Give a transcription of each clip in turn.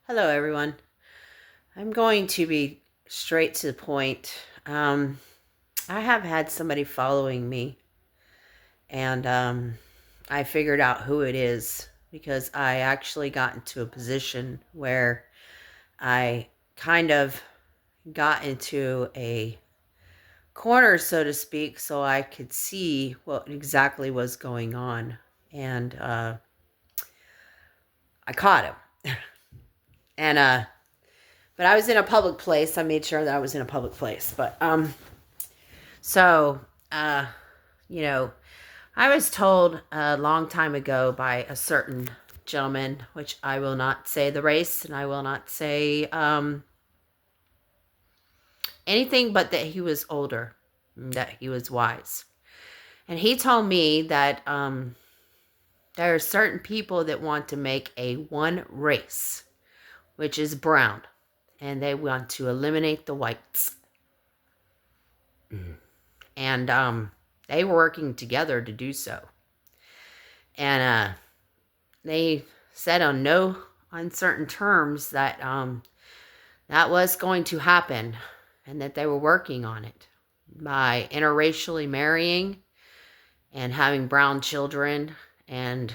Hello, everyone. I'm going to be straight to the point. I have had somebody following me, and I figured out who it is because I actually got into a position where I kind of got into a corner, so to speak, so I could see what exactly was going on. And I caught him. And but I was in a public place. I made sure that I was in a public place. So, uh, you know, I was told a long time ago by a certain gentleman, which I will not say the race, and I will not say anything but that he was older, that he was wise. And he told me that there are certain people that want to make a one race, which is brown, and they want to eliminate the whites. And they were working together to do so. And they said on no uncertain terms that that was going to happen and that they were working on it by interracially marrying and having brown children and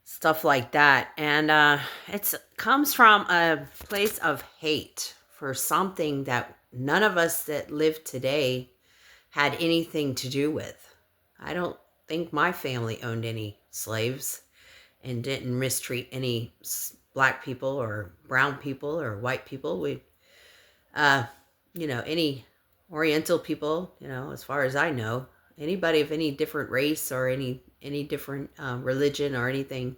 stuff like that. And it comes from a place of hate for something that none of us that live today had anything to do with. I don't think my family owned any slaves and didn't mistreat any black people or brown people or white people. Uh, any Oriental people, as far as I know, anybody of any different race or any different religion or anything.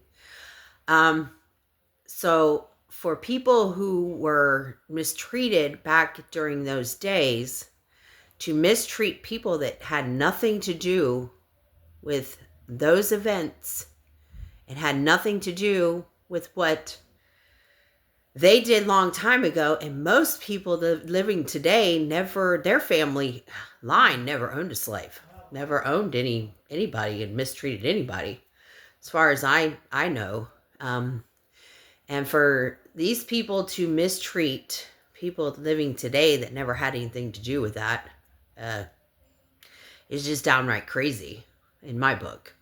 So for people who were mistreated back during those days, to mistreat people that had nothing to do with those events and had nothing to do with what they did long time ago, and most people that living today their family line never owned a slave, never owned anybody and mistreated anybody, as far as I know. And for these people to mistreat people living today that never had anything to do with that is just downright crazy in my book.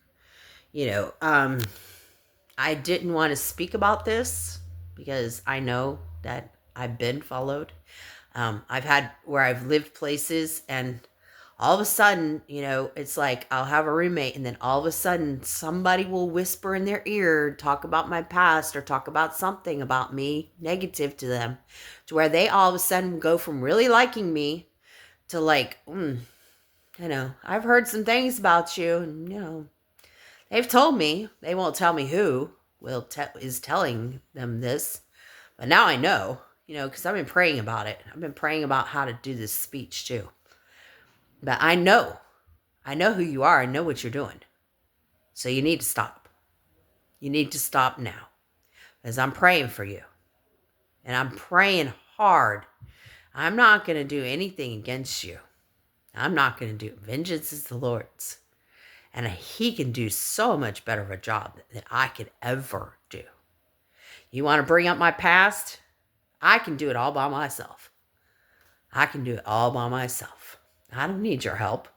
I didn't want to speak about this because I know that I've been followed. I've had where I've lived places, and all of a sudden, it's like I'll have a roommate, and then all of a sudden somebody will whisper in their ear, talk about my past or talk about something about me negative to them, to where they all of a sudden go from really liking me to like, I've heard some things about you, and they've told me. They won't tell me who is telling them this, but now I know, because I've been praying about it. I've been praying about how to do this speech too. But I know who you are. I know what you're doing. So you need to stop. You need to stop now, because I'm praying for you, and I'm praying hard. I'm not going to do anything against you. I'm not going to do it. Vengeance is the Lord's. And he can do so much better of a job than I could ever do. You want to bring up my past? I can do it all by myself. I can do it all by myself. I don't need your help.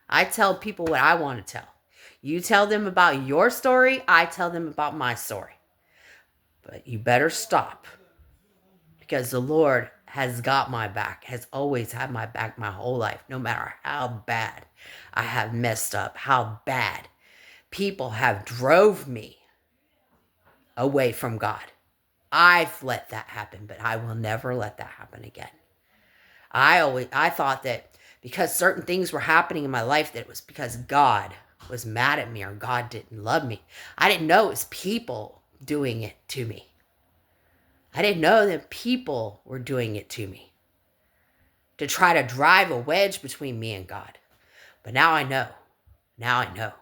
I tell people what I want to tell. You tell them about your story, I tell them about my story. But you better stop, because the Lord has got my back, has always had my back my whole life, no matter how bad I have messed up, how bad people have drove me away from God. I've let that happen, but I will never let that happen again. I thought that because certain things were happening in my life, that it was because God was mad at me or God didn't love me. I didn't know it was people doing it to me. I didn't know that people were doing it to me to try to drive a wedge between me and God. But now I know. Now I know.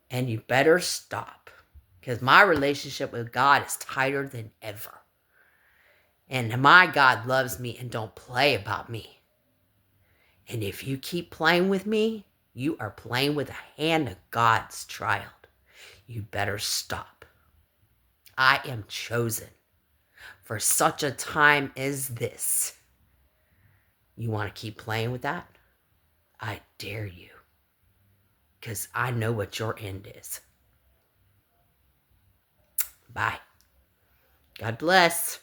And you better stop, because my relationship with God is tighter than ever. And my God loves me and don't play about me. And if you keep playing with me, you are playing with the hand of God's child. you better stop. I am chosen for such a time as this. You want to keep playing with that? I dare you. Because I know what your end is. Bye. God bless.